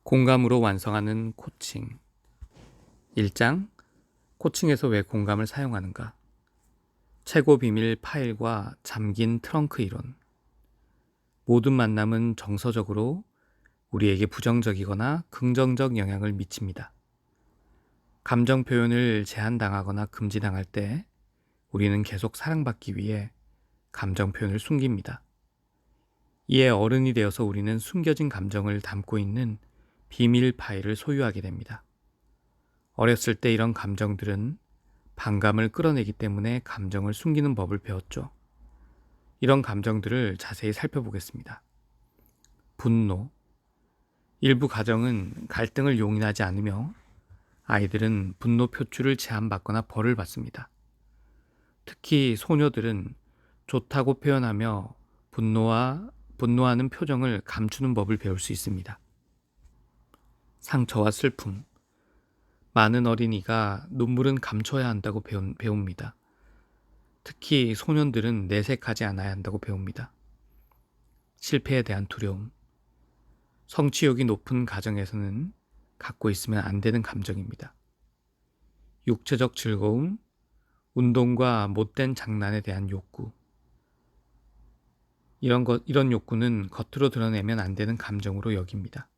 공감으로 완성하는 코칭. 1장 코칭에서 왜 공감을 사용하는가? 최고 비밀 파일과 잠긴 트렁크 이론. 모든 만남은 정서적으로 우리에게 부정적이거나 긍정적 영향을 미칩니다. 감정 표현을 제한당하거나 금지당할 때 우리는 계속 사랑받기 위해 감정 표현을 숨깁니다. 이에 어른이 되어서 우리는 숨겨진 감정을 담고 있는 비밀 파일을 소유하게 됩니다. 어렸을 때 이런 감정들은 반감을 끌어내기 때문에 감정을 숨기는 법을 배웠죠. 이런 감정들을 자세히 살펴보겠습니다. 분노. 일부 가정은 갈등을 용인하지 않으며 아이들은 분노 표출을 제한받거나 벌을 받습니다. 특히 소녀들은 좋다고 표현하며 분노하는 표정을 감추는 법을 배울 수 있습니다. 상처와 슬픔. 많은 어린이가 눈물은 감춰야 한다고 배웁니다. 특히 소년들은 내색하지 않아야 한다고 배웁니다. 실패에 대한 두려움. 성취욕이 높은 가정에서는 갖고 있으면 안 되는 감정입니다. 육체적 즐거움, 운동과 못된 장난에 대한 욕구. 이런 욕구는 겉으로 드러내면 안 되는 감정으로 여깁니다.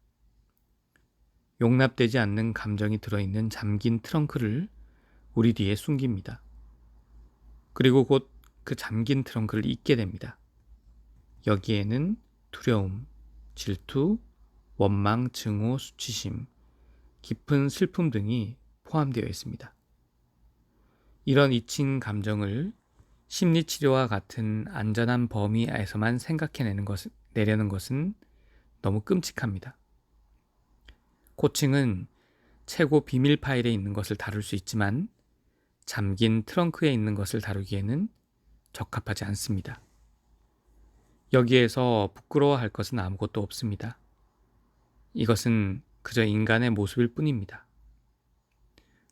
용납되지 않는 감정이 들어있는 잠긴 트렁크를 우리 뒤에 숨깁니다. 그리고 곧 그 잠긴 트렁크를 잊게 됩니다. 여기에는 두려움, 질투, 원망, 증오, 수치심, 깊은 슬픔 등이 포함되어 있습니다. 이런 잊힌 감정을 심리치료와 같은 안전한 범위에서만 내려는 것은 너무 끔찍합니다. 코칭은 최고 비밀 파일에 있는 것을 다룰 수 있지만 잠긴 트렁크에 있는 것을 다루기에는 적합하지 않습니다. 여기에서 부끄러워할 것은 아무것도 없습니다. 이것은 그저 인간의 모습일 뿐입니다.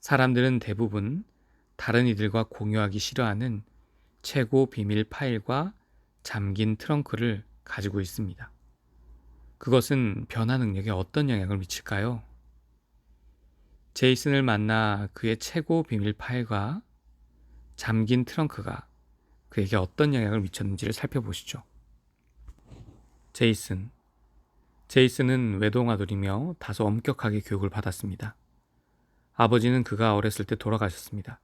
사람들은 대부분 다른 이들과 공유하기 싫어하는 최고 비밀 파일과 잠긴 트렁크를 가지고 있습니다. 그것은 변화 능력에 어떤 영향을 미칠까요? 제이슨을 만나 그의 최고 비밀 파일과 잠긴 트렁크가 그에게 어떤 영향을 미쳤는지를 살펴보시죠. 제이슨은 외동아들이며 다소 엄격하게 교육을 받았습니다. 아버지는 그가 어렸을 때 돌아가셨습니다.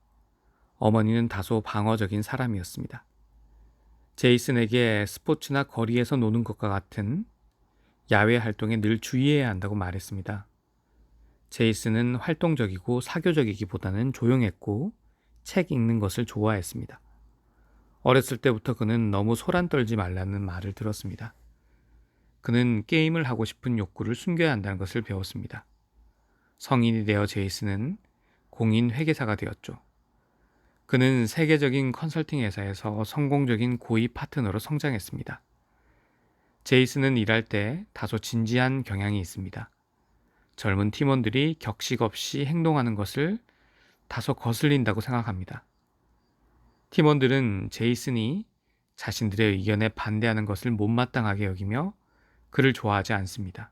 어머니는 다소 방어적인 사람이었습니다. 제이슨에게 스포츠나 거리에서 노는 것과 같은 야외 활동에 늘 주의해야 한다고 말했습니다. 제이슨은 활동적이고 사교적이기보다는 조용했고 책 읽는 것을 좋아했습니다. 어렸을 때부터 그는 너무 소란 떨지 말라는 말을 들었습니다. 그는 게임을 하고 싶은 욕구를 숨겨야 한다는 것을 배웠습니다. 성인이 되어 제이슨은 공인 회계사가 되었죠. 그는 세계적인 컨설팅 회사에서 성공적인 고위 파트너로 성장했습니다. 제이슨은 일할 때 다소 진지한 경향이 있습니다. 젊은 팀원들이 격식 없이 행동하는 것을 다소 거슬린다고 생각합니다. 팀원들은 제이슨이 자신들의 의견에 반대하는 것을 못마땅하게 여기며 그를 좋아하지 않습니다.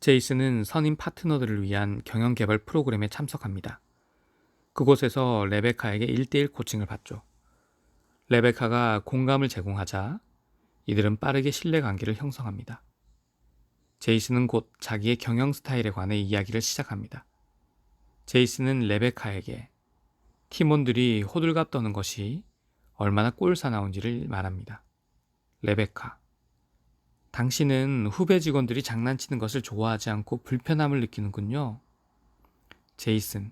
제이슨은 선임 파트너들을 위한 경영 개발 프로그램에 참석합니다. 그곳에서 레베카에게 1대1 코칭을 받죠. 레베카가 공감을 제공하자 이들은 빠르게 신뢰관계를 형성합니다. 제이슨은 곧 자기의 경영 스타일에 관해 이야기를 시작합니다. 제이슨은 레베카에게 팀원들이 호들갑 떠는 것이 얼마나 꼴사나운지를 말합니다. 레베카, 당신은 후배 직원들이 장난치는 것을 좋아하지 않고 불편함을 느끼는군요. 제이슨,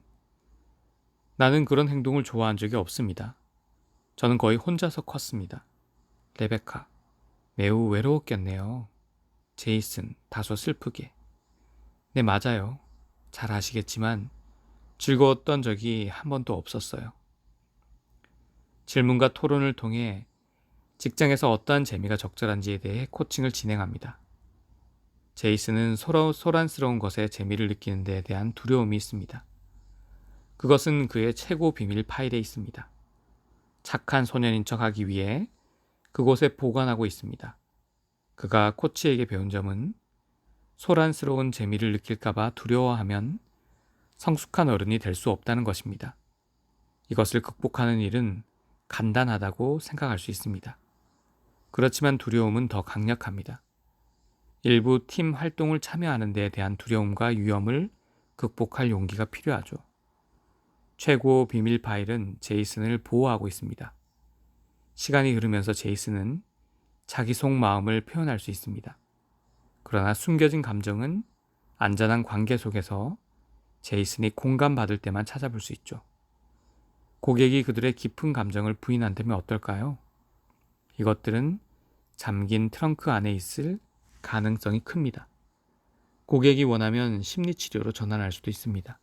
나는 그런 행동을 좋아한 적이 없습니다. 저는 거의 혼자서 컸습니다. 레베카, 매우 외로웠겠네요. 제이슨, 다소 슬프게. 네, 맞아요. 잘 아시겠지만 즐거웠던 적이 한 번도 없었어요. 질문과 토론을 통해 직장에서 어떠한 재미가 적절한지에 대해 코칭을 진행합니다. 제이슨은 소란스러운 것에 재미를 느끼는 데에 대한 두려움이 있습니다. 그것은 그의 최고 비밀 파일에 있습니다. 착한 소년인 척하기 위해 그곳에 보관하고 있습니다. 그가 코치에게 배운 점은 소란스러운 재미를 느낄까봐 두려워하면 성숙한 어른이 될 수 없다는 것입니다. 이것을 극복하는 일은 간단하다고 생각할 수 있습니다. 그렇지만 두려움은 더 강력합니다. 일부 팀 활동을 참여하는 데에 대한 두려움과 위험을 극복할 용기가 필요하죠. 최고 비밀 파일은 제이슨을 보호하고 있습니다. 시간이 흐르면서 제이슨은 자기 속마음을 표현할 수 있습니다. 그러나 숨겨진 감정은 안전한 관계 속에서 제이슨이 공감받을 때만 찾아볼 수 있죠. 고객이 그들의 깊은 감정을 부인한다면 어떨까요? 이것들은 잠긴 트렁크 안에 있을 가능성이 큽니다. 고객이 원하면 심리치료로 전환할 수도 있습니다.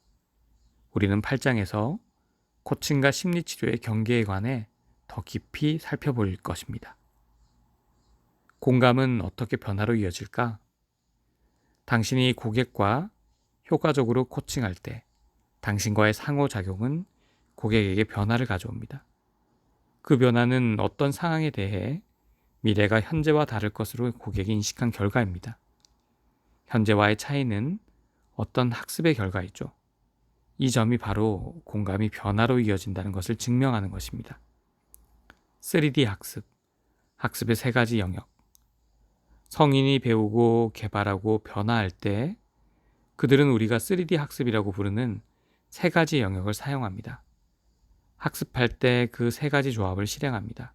우리는 8장에서 코칭과 심리치료의 경계에 관해 더 깊이 살펴볼 것입니다. 공감은 어떻게 변화로 이어질까? 당신이 고객과 효과적으로 코칭할 때 당신과의 상호작용은 고객에게 변화를 가져옵니다. 그 변화는 어떤 상황에 대해 미래가 현재와 다를 것으로 고객이 인식한 결과입니다. 현재와의 차이는 어떤 학습의 결과이죠. 이 점이 바로 공감이 변화로 이어진다는 것을 증명하는 것입니다. 3D 학습, 학습의 3가지 영역. 성인이 배우고 개발하고 변화할 때 그들은 우리가 3D 학습이라고 부르는 3가지 영역을 사용합니다. 학습할 때 그 3가지 조합을 실행합니다.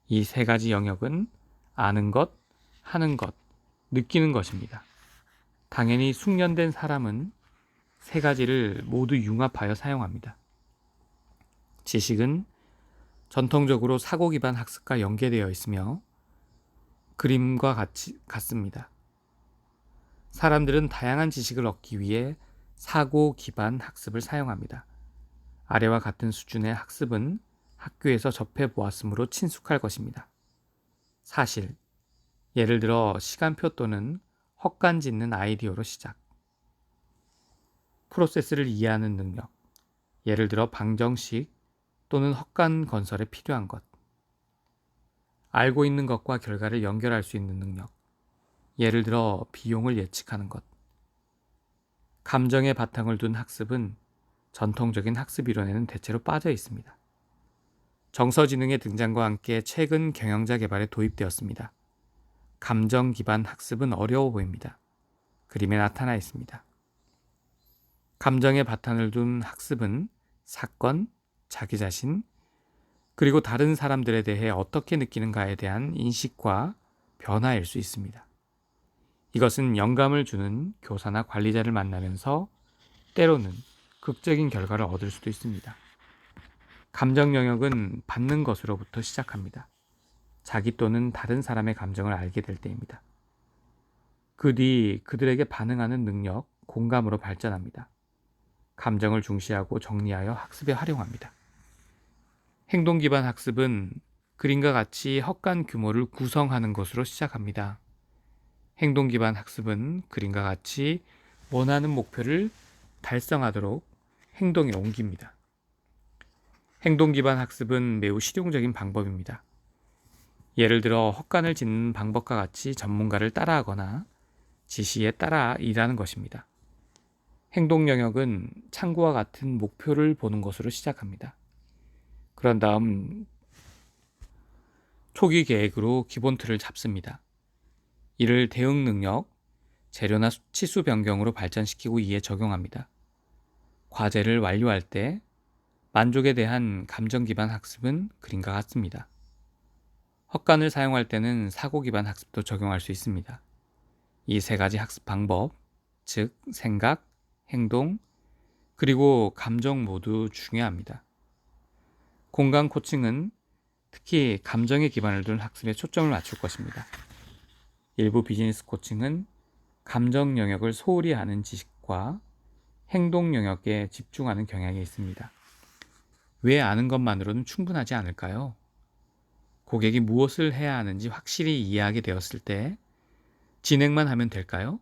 이 3가지 영역은 아는 것, 하는 것, 느끼는 것입니다. 당연히 숙련된 사람은 3가지를 모두 융합하여 사용합니다. 지식은 전통적으로 사고 기반 학습과 연계되어 있으며 그림과 같습니다. 사람들은 다양한 지식을 얻기 위해 사고 기반 학습을 사용합니다. 아래와 같은 수준의 학습은 학교에서 접해 보았으므로 친숙할 것입니다. 사실, 예를 들어 시간표 또는 헛간 짓는 아이디어로 시작. 프로세스를 이해하는 능력, 예를 들어 방정식 또는 헛간 건설에 필요한 것. 알고 있는 것과 결과를 연결할 수 있는 능력, 예를 들어 비용을 예측하는 것. 감정의 바탕을 둔 학습은 전통적인 학습 이론에는 대체로 빠져 있습니다. 정서지능의 등장과 함께 최근 경영자 개발에 도입되었습니다. 감정 기반 학습은 어려워 보입니다. 그림에 나타나 있습니다. 감정의 바탕을 둔 학습은 사건, 자기 자신, 그리고 다른 사람들에 대해 어떻게 느끼는가에 대한 인식과 변화일 수 있습니다. 이것은 영감을 주는 교사나 관리자를 만나면서 때로는 극적인 결과를 얻을 수도 있습니다. 감정 영역은 받는 것으로부터 시작합니다. 자기 또는 다른 사람의 감정을 알게 될 때입니다. 그 뒤 그들에게 반응하는 능력, 공감으로 발전합니다. 감정을 중시하고 정리하여 학습에 활용합니다. 행동 기반 학습은 그림과 같이 헛간 규모를 구성하는 것으로 시작합니다. 행동 기반 학습은 그림과 같이 원하는 목표를 달성하도록 행동에 옮깁니다. 행동 기반 학습은 매우 실용적인 방법입니다. 예를 들어 헛간을 짓는 방법과 같이 전문가를 따라하거나 지시에 따라 일하는 것입니다. 행동 영역은 창구와 같은 목표를 보는 것으로 시작합니다. 그런 다음 초기 계획으로 기본 틀을 잡습니다. 이를 대응 능력, 재료나 치수 변경으로 발전시키고 이에 적용합니다. 과제를 완료할 때 만족에 대한 감정 기반 학습은 그림과 같습니다. 헛간을 사용할 때는 사고 기반 학습도 적용할 수 있습니다. 이 3가지 학습 방법, 즉 생각, 행동, 그리고 감정 모두 중요합니다. 공감 코칭은 특히 감정에 기반을 둔 학습에 초점을 맞출 것입니다. 일부 비즈니스 코칭은 감정 영역을 소홀히 아는 지식과 행동 영역에 집중하는 경향이 있습니다. 왜 아는 것만으로는 충분하지 않을까요? 고객이 무엇을 해야 하는지 확실히 이해하게 되었을 때 진행만 하면 될까요?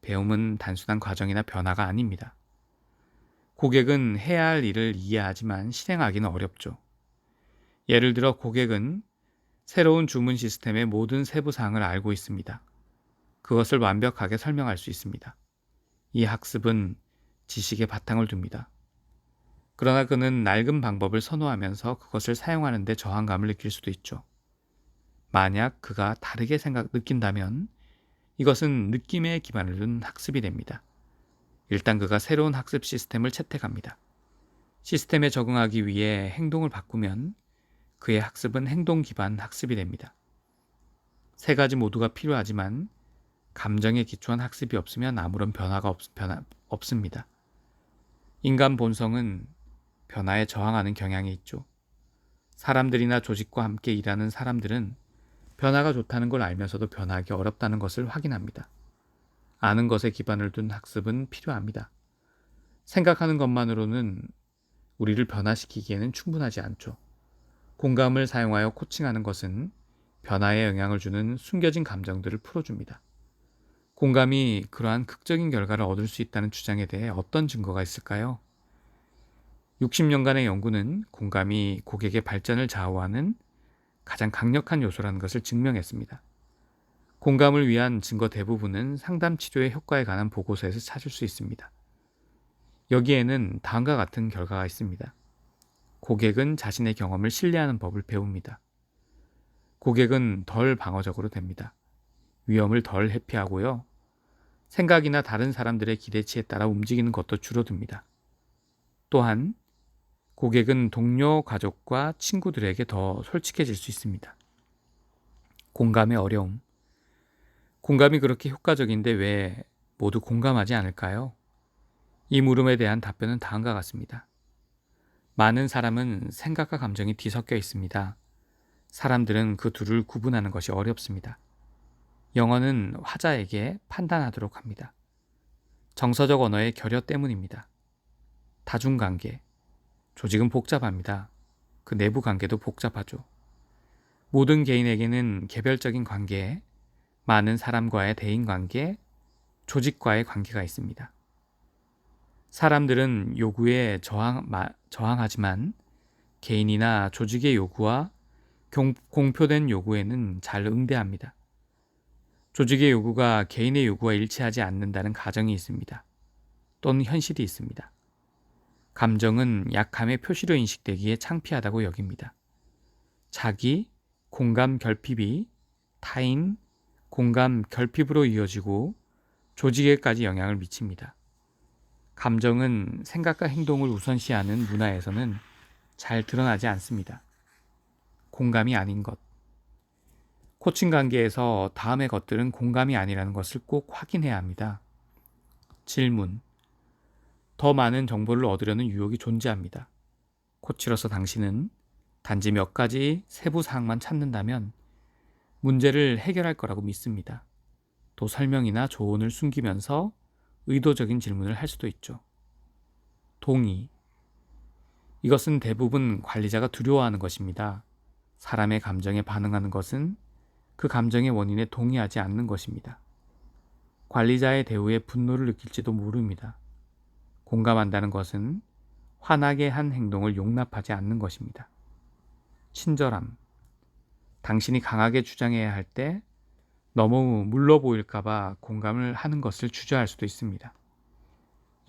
배움은 단순한 과정이나 변화가 아닙니다. 고객은 해야 할 일을 이해하지만 실행하기는 어렵죠. 예를 들어 고객은 새로운 주문 시스템의 모든 세부 사항을 알고 있습니다. 그것을 완벽하게 설명할 수 있습니다. 이 학습은 지식의 바탕을 둡니다. 그러나 그는 낡은 방법을 선호하면서 그것을 사용하는 데 저항감을 느낄 수도 있죠. 만약 그가 다르게 느낀다면 이것은 느낌에 기반을 둔 학습이 됩니다. 일단 그가 새로운 학습 시스템을 채택합니다. 시스템에 적응하기 위해 행동을 바꾸면 그의 학습은 행동 기반 학습이 됩니다. 세 가지 모두가 필요하지만 감정에 기초한 학습이 없으면 아무런 변화가 없습니다. 인간 본성은 변화에 저항하는 경향이 있죠. 사람들이나 조직과 함께 일하는 사람들은 변화가 좋다는 걸 알면서도 변하기 어렵다는 것을 확인합니다. 아는 것에 기반을 둔 학습은 필요합니다. 생각하는 것만으로는 우리를 변화시키기에는 충분하지 않죠. 공감을 사용하여 코칭하는 것은 변화에 영향을 주는 숨겨진 감정들을 풀어줍니다. 공감이 그러한 극적인 결과를 얻을 수 있다는 주장에 대해 어떤 증거가 있을까요? 60년간의 연구는 공감이 고객의 발전을 좌우하는 가장 강력한 요소라는 것을 증명했습니다. 공감을 위한 증거 대부분은 상담 치료의 효과에 관한 보고서에서 찾을 수 있습니다. 여기에는 다음과 같은 결과가 있습니다. 고객은 자신의 경험을 신뢰하는 법을 배웁니다. 고객은 덜 방어적으로 됩니다. 위험을 덜 회피하고요. 생각이나 다른 사람들의 기대치에 따라 움직이는 것도 줄어듭니다. 또한 고객은 동료, 가족과 친구들에게 더 솔직해질 수 있습니다. 공감의 어려움. 공감이 그렇게 효과적인데 왜 모두 공감하지 않을까요? 이 물음에 대한 답변은 다음과 같습니다. 많은 사람은 생각과 감정이 뒤섞여 있습니다. 사람들은 그 둘을 구분하는 것이 어렵습니다. 영어는 화자에게 판단하도록 합니다. 정서적 언어의 결여 때문입니다. 다중관계. 조직은 복잡합니다. 그 내부 관계도 복잡하죠. 모든 개인에게는 개별적인 관계, 많은 사람과의 대인관계, 조직과의 관계가 있습니다. 사람들은 요구에 저항하지만 개인이나 조직의 요구와 공표된 요구에는 잘 응대합니다. 조직의 요구가 개인의 요구와 일치하지 않는다는 가정이 있습니다. 또는 현실이 있습니다. 감정은 약함의 표시로 인식되기에 창피하다고 여깁니다. 자기, 공감 결핍이 타인, 공감 결핍으로 이어지고 조직에까지 영향을 미칩니다. 감정은 생각과 행동을 우선시하는 문화에서는 잘 드러나지 않습니다. 공감이 아닌 것. 코칭 관계에서 다음의 것들은 공감이 아니라는 것을 꼭 확인해야 합니다. 질문. 더 많은 정보를 얻으려는 유혹이 존재합니다. 코치로서 당신은 단지 몇 가지 세부 사항만 찾는다면 문제를 해결할 거라고 믿습니다. 또 설명이나 조언을 숨기면서 의도적인 질문을 할 수도 있죠. 동의. 이것은 대부분 관리자가 두려워하는 것입니다. 사람의 감정에 반응하는 것은 그 감정의 원인에 동의하지 않는 것입니다. 관리자의 대우에 분노를 느낄지도 모릅니다. 공감한다는 것은 화나게 한 행동을 용납하지 않는 것입니다. 친절함. 당신이 강하게 주장해야 할 때 너무 물러 보일까봐 공감을 하는 것을 주저할 수도 있습니다.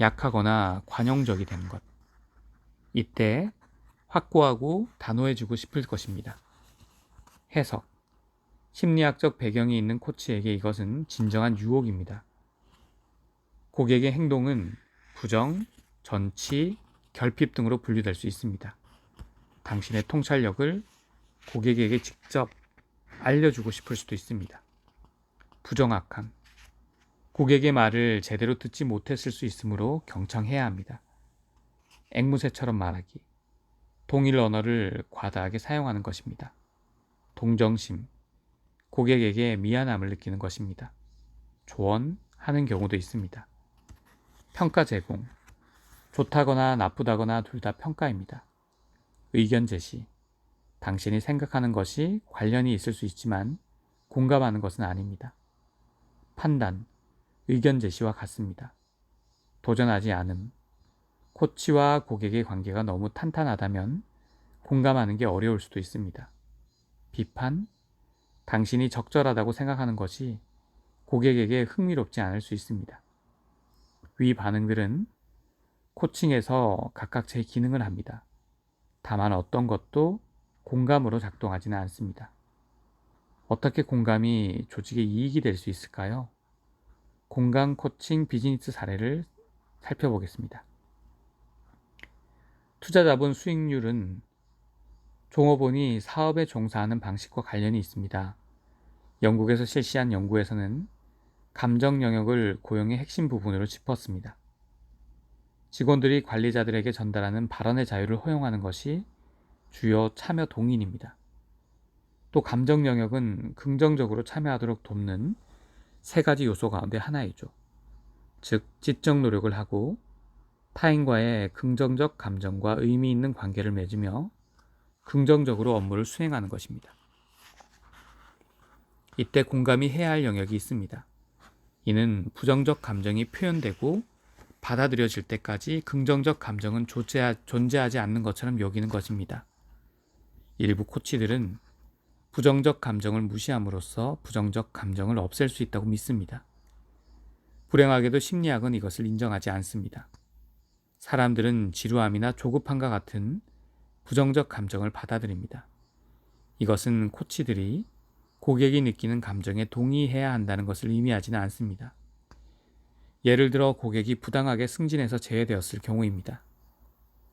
약하거나 관용적이 되는 것. 이때 확고하고 단호해지고 싶을 것입니다. 해석. 심리학적 배경이 있는 코치에게 이것은 진정한 유혹입니다. 고객의 행동은 부정, 전치, 결핍 등으로 분류될 수 있습니다. 당신의 통찰력을 고객에게 직접 알려주고 싶을 수도 있습니다. 부정확함. 고객의 말을 제대로 듣지 못했을 수 있으므로 경청해야 합니다. 앵무새처럼 말하기. 동일 언어를 과다하게 사용하는 것입니다. 동정심. 고객에게 미안함을 느끼는 것입니다. 조언하는 경우도 있습니다. 평가 제공. 좋다거나 나쁘다거나 둘 다 평가입니다. 의견 제시. 당신이 생각하는 것이 관련이 있을 수 있지만 공감하는 것은 아닙니다. 판단. 의견 제시와 같습니다. 도전하지 않음. 코치와 고객의 관계가 너무 탄탄하다면 공감하는 게 어려울 수도 있습니다. 비판. 당신이 적절하다고 생각하는 것이 고객에게 흥미롭지 않을 수 있습니다. 위 반응들은 코칭에서 각각 제 기능을 합니다. 다만 어떤 것도 공감으로 작동하지는 않습니다. 어떻게 공감이 조직의 이익이 될 수 있을까요? 공감 코칭 비즈니스 사례를 살펴보겠습니다. 투자자본 수익률은 종업원이 사업에 종사하는 방식과 관련이 있습니다. 영국에서 실시한 연구에서는 감정 영역을 고용의 핵심 부분으로 짚었습니다. 직원들이 관리자들에게 전달하는 발언의 자유를 허용하는 것이 주요 참여 동인입니다. 또 감정 영역은 긍정적으로 참여하도록 돕는 세 가지 요소 가운데 하나이죠. 즉, 지적 노력을 하고 타인과의 긍정적 감정과 의미 있는 관계를 맺으며 긍정적으로 업무를 수행하는 것입니다. 이때 공감이 해야 할 영역이 있습니다. 이는 부정적 감정이 표현되고 받아들여질 때까지 긍정적 감정은 존재하지 않는 것처럼 여기는 것입니다. 일부 코치들은 부정적 감정을 무시함으로써 부정적 감정을 없앨 수 있다고 믿습니다. 불행하게도 심리학은 이것을 인정하지 않습니다. 사람들은 지루함이나 조급함과 같은 부정적 감정을 받아들입니다. 이것은 코치들이 고객이 느끼는 감정에 동의해야 한다는 것을 의미하지는 않습니다. 예를 들어 고객이 부당하게 승진해서 제외되었을 경우입니다.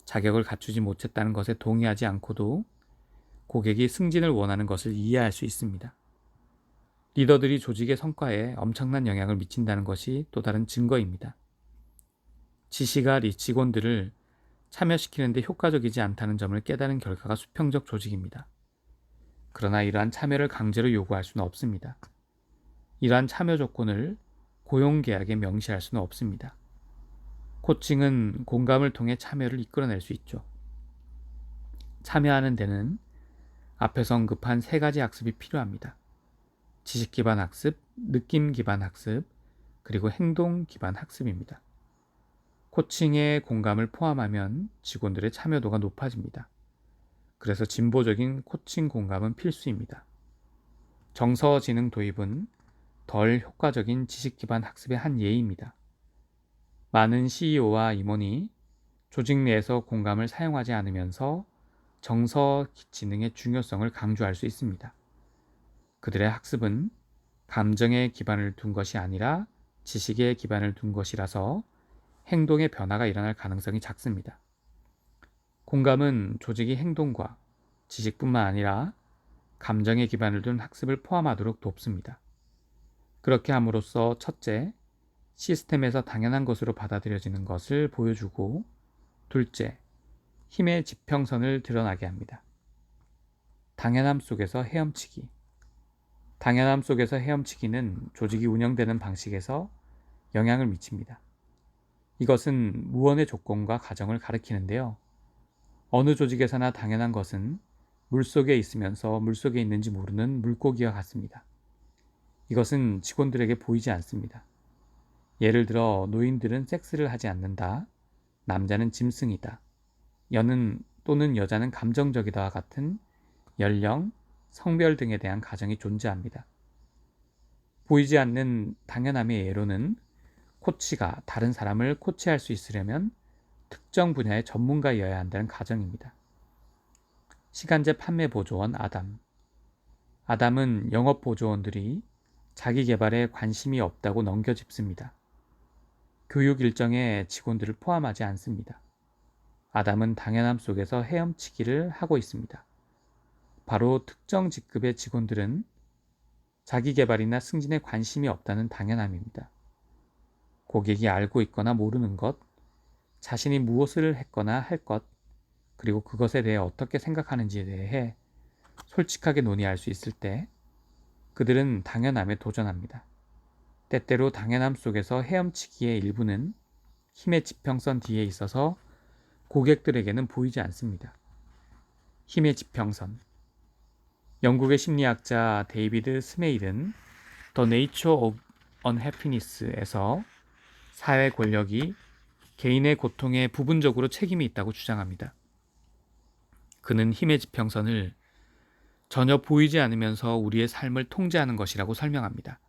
자격을 갖추지 못했다는 것에 동의하지 않고도 고객이 승진을 원하는 것을 이해할 수 있습니다. 리더들이 조직의 성과에 엄청난 영향을 미친다는 것이 또 다른 증거입니다. 지시가 직원들을 참여시키는데 효과적이지 않다는 점을 깨달은 결과가 수평적 조직입니다. 그러나 이러한 참여를 강제로 요구할 수는 없습니다. 이러한 참여 조건을 고용계약에 명시할 수는 없습니다. 코칭은 공감을 통해 참여를 이끌어낼 수 있죠. 참여하는 데는 앞에서 언급한 세 가지 학습이 필요합니다. 지식 기반 학습, 느낌 기반 학습, 그리고 행동 기반 학습입니다. 코칭에 공감을 포함하면 직원들의 참여도가 높아집니다. 그래서 진보적인 코칭 공감은 필수입니다. 정서지능 도입은 덜 효과적인 지식 기반 학습의 한 예입니다. 많은 CEO와 임원이 조직 내에서 공감을 사용하지 않으면서 정서지능의 중요성을 강조할 수 있습니다. 그들의 학습은 감정에 기반을 둔 것이 아니라 지식에 기반을 둔 것이라서 행동의 변화가 일어날 가능성이 작습니다. 공감은 조직이 행동과 지식뿐만 아니라 감정에 기반을 둔 학습을 포함하도록 돕습니다. 그렇게 함으로써 첫째, 시스템에서 당연한 것으로 받아들여지는 것을 보여주고 둘째, 힘의 지평선을 드러나게 합니다. 당연함 속에서 헤엄치기. 당연함 속에서 헤엄치기는 조직이 운영되는 방식에서 영향을 미칩니다. 이것은 무언의 조건과 가정을 가리키는데요. 어느 조직에서나 당연한 것은 물속에 있으면서 물속에 있는지 모르는 물고기와 같습니다. 이것은 직원들에게 보이지 않습니다. 예를 들어 노인들은 섹스를 하지 않는다, 남자는 짐승이다, 여는 또는 여자는 감정적이다와 같은 연령, 성별 등에 대한 가정이 존재합니다. 보이지 않는 당연함의 예로는 코치가 다른 사람을 코치할 수 있으려면 특정 분야의 전문가여야 한다는 가정입니다. 시간제 판매 보조원 아담. 아담은 영업 보조원들이 자기 개발에 관심이 없다고 넘겨짚습니다. 교육 일정에 직원들을 포함하지 않습니다. 아담은 당연함 속에서 헤엄치기를 하고 있습니다. 바로 특정 직급의 직원들은 자기 개발이나 승진에 관심이 없다는 당연함입니다. 고객이 알고 있거나 모르는 것, 자신이 무엇을 했거나 할 것, 그리고 그것에 대해 어떻게 생각하는지에 대해 솔직하게 논의할 수 있을 때 그들은 당연함에 도전합니다. 때때로 당연함 속에서 헤엄치기의 일부는 힘의 지평선 뒤에 있어서 고객들에게는 보이지 않습니다. 힘의 지평선. 영국의 심리학자 데이비드 스메일은 The Nature of Unhappiness에서 사회 권력이 개인의 고통에 부분적으로 책임이 있다고 주장합니다. 그는 힘의 지평선을 전혀 보이지 않으면서 우리의 삶을 통제하는 것이라고 설명합니다.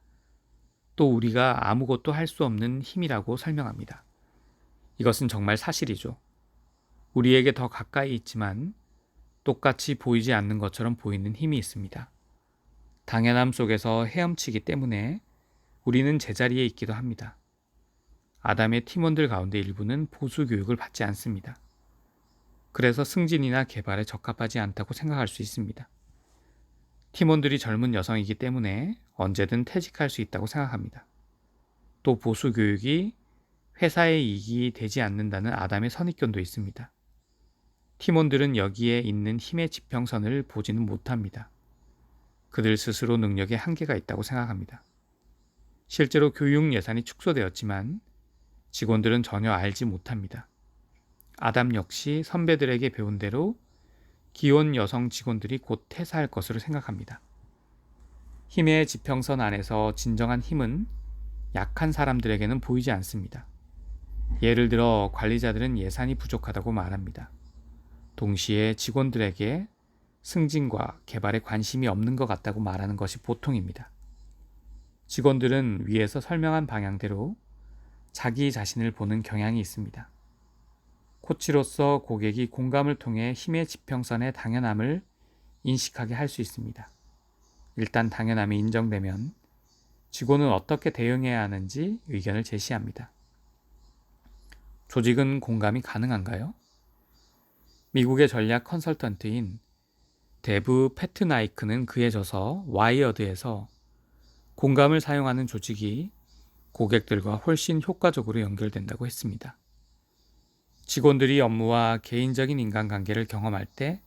또 우리가 아무것도 할 수 없는 힘이라고 설명합니다. 이것은 정말 사실이죠. 우리에게 더 가까이 있지만 똑같이 보이지 않는 것처럼 보이는 힘이 있습니다. 당연함 속에서 헤엄치기 때문에 우리는 제자리에 있기도 합니다. 아담의 팀원들 가운데 일부는 보수 교육을 받지 않습니다. 그래서 승진이나 개발에 적합하지 않다고 생각할 수 있습니다. 팀원들이 젊은 여성이기 때문에 언제든 퇴직할 수 있다고 생각합니다. 또 보수 교육이 회사의 이익이 되지 않는다는 아담의 선입견도 있습니다. 팀원들은 여기에 있는 힘의 지평선을 보지는 못합니다. 그들 스스로 능력에 한계가 있다고 생각합니다. 실제로 교육 예산이 축소되었지만 직원들은 전혀 알지 못합니다. 아담 역시 선배들에게 배운 대로 기혼 여성 직원들이 곧 퇴사할 것으로 생각합니다. 힘의 지평선 안에서 진정한 힘은 약한 사람들에게는 보이지 않습니다. 예를 들어 관리자들은 예산이 부족하다고 말합니다. 동시에 직원들에게 승진과 개발에 관심이 없는 것 같다고 말하는 것이 보통입니다. 직원들은 위에서 설명한 방향대로 자기 자신을 보는 경향이 있습니다. 코치로서 고객이 공감을 통해 힘의 지평선의 당연함을 인식하게 할 수 있습니다. 일단 당연함이 인정되면 직원은 어떻게 대응해야 하는지 의견을 제시합니다. 조직은 공감이 가능한가요? 미국의 전략 컨설턴트인 데브 패트나이크는 그에 져서 와이어드에서 공감을 사용하는 조직이 고객들과 훨씬 효과적으로 연결된다고 했습니다. 직원들이 업무와 개인적인 인간관계를 경험할 때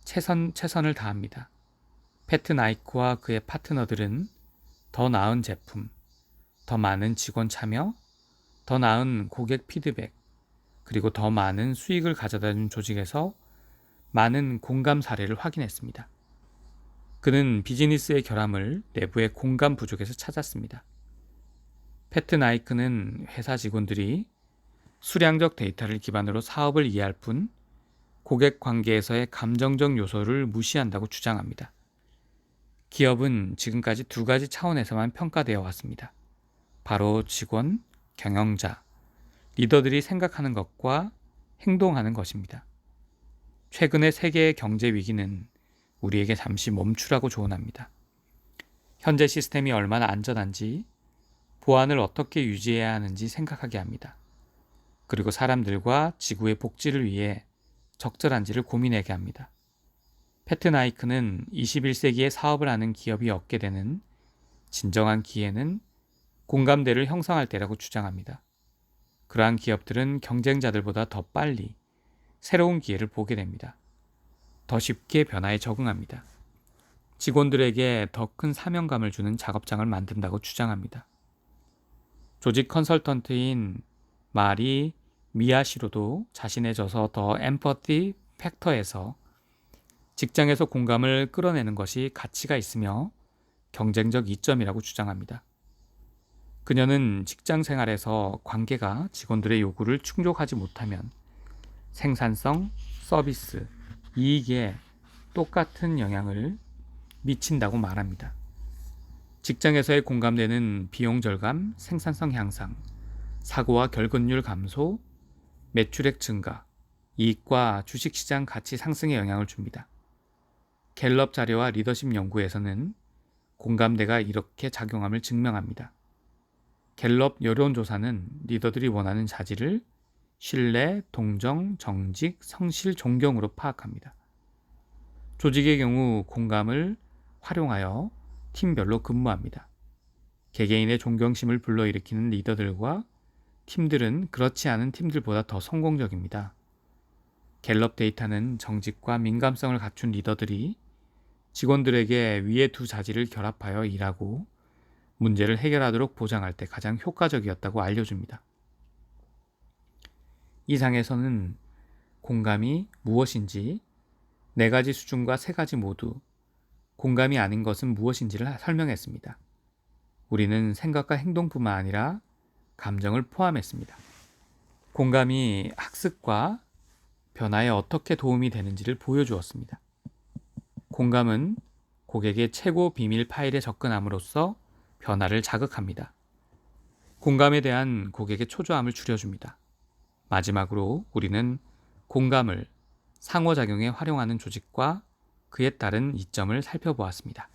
최선을 다합니다. 패트나이크와 그의 파트너들은 더 나은 제품, 더 많은 직원 참여, 더 나은 고객 피드백, 그리고 더 많은 수익을 가져다준 조직에서 많은 공감 사례를 확인했습니다. 그는 비즈니스의 결함을 내부의 공감 부족에서 찾았습니다. 패트나이크는 회사 직원들이 수량적 데이터를 기반으로 사업을 이해할 뿐 고객 관계에서의 감정적 요소를 무시한다고 주장합니다. 기업은 지금까지 두 가지 차원에서만 평가되어 왔습니다. 바로 직원, 경영자, 리더들이 생각하는 것과 행동하는 것입니다. 최근의 세계의 경제 위기는 우리에게 잠시 멈추라고 조언합니다. 현재 시스템이 얼마나 안전한지, 보안을 어떻게 유지해야 하는지 생각하게 합니다. 그리고 사람들과 지구의 복지를 위해 적절한지를 고민하게 합니다. 패트나이크는 21세기에 사업을 하는 기업이 얻게 되는 진정한 기회는 공감대를 형성할 때라고 주장합니다. 그러한 기업들은 경쟁자들보다 더 빨리 새로운 기회를 보게 됩니다. 더 쉽게 변화에 적응합니다. 직원들에게 더 큰 사명감을 주는 작업장을 만든다고 주장합니다. 조직 컨설턴트인 마리 미야시로도 자신의 저서 더 엠퍼티 팩터에서 직장에서 공감을 끌어내는 것이 가치가 있으며 경쟁적 이점이라고 주장합니다. 그녀는 직장 생활에서 관계가 직원들의 요구를 충족하지 못하면 생산성, 서비스, 이익에 똑같은 영향을 미친다고 말합니다. 직장에서의 공감대는 비용 절감, 생산성 향상, 사고와 결근율 감소, 매출액 증가, 이익과 주식시장 가치 상승에 영향을 줍니다. 갤럽 자료와 리더십 연구에서는 공감대가 이렇게 작용함을 증명합니다. 갤럽 여론조사는 리더들이 원하는 자질을 신뢰, 동정, 정직, 성실, 존경으로 파악합니다. 조직의 경우 공감을 활용하여 팀별로 근무합니다. 개개인의 존경심을 불러일으키는 리더들과 팀들은 그렇지 않은 팀들보다 더 성공적입니다. 갤럽 데이터는 정직과 민감성을 갖춘 리더들이 직원들에게 위의 두 자질을 결합하여 일하고 문제를 해결하도록 보장할 때 가장 효과적이었다고 알려줍니다. 이 장에서는 공감이 무엇인지 네 가지 수준과 세 가지 모두 공감이 아닌 것은 무엇인지를 설명했습니다. 우리는 생각과 행동뿐만 아니라 감정을 포함했습니다. 공감이 학습과 변화에 어떻게 도움이 되는지를 보여주었습니다. 공감은 고객의 최고 비밀 파일에 접근함으로써 변화를 자극합니다. 공감에 대한 고객의 초조함을 줄여줍니다. 마지막으로 우리는 공감을 상호작용에 활용하는 조직과 그에 따른 이점을 살펴보았습니다.